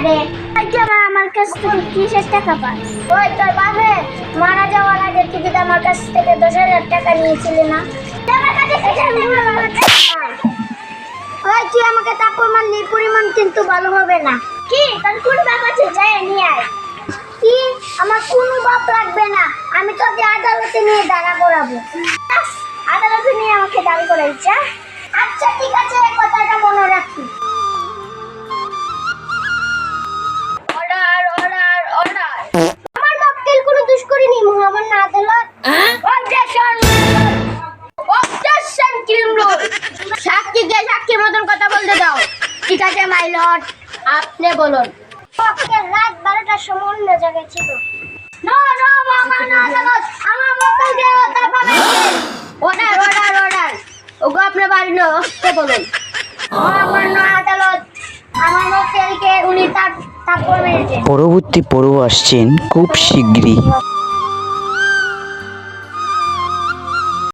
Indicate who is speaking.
Speaker 1: রে আমার কাছ থেকে 30,000 টাকা পাস। ওই তোর বাপে মারা যাওয়ার আগে থেকে আমার কাছ থেকে 10,000 টাকা নিয়েছিলি না? ওই তুই আমাকে তারপর মারলি, পরিমাণ কিন্তু ভালো হবে না। কি তোর কোন বাপ আছে, যাই নিয়ে আয়। কি আমার কোনো বাপ লাগবে না, আমি তোকে আদালতে নিয়ে দাঁড়া করাবো। আদালতে নিয়ে আমাকে দাঁড়ি করাইছ? আচ্ছা ঠিক আছে, এই কথাটা মনে রাখি। Order order order. আমার মক্কেল কোনো দোষ করেনি মহামান্য আদালত। Objection objection criminal. সাক্ষীকে সাক্ষীর মতন কথা বলতে দাও। ঠিক আছে মাই লর্ড, আপনি বলুন। মক্কেল রাত 12টার সময় অন্য জায়গায় ছিল। নো নো মহামান্য আদালত, আমার মক্কেলকে হত্যা করেছে। Order order order. ওগো আপনি পারেন না, বলুন। মহামান্য আদালত, আমার মক্কেলকে উনি তারপর মেরেছে।
Speaker 2: পরবর্তী পর্ব আসছেন খুব শীঘ্রই।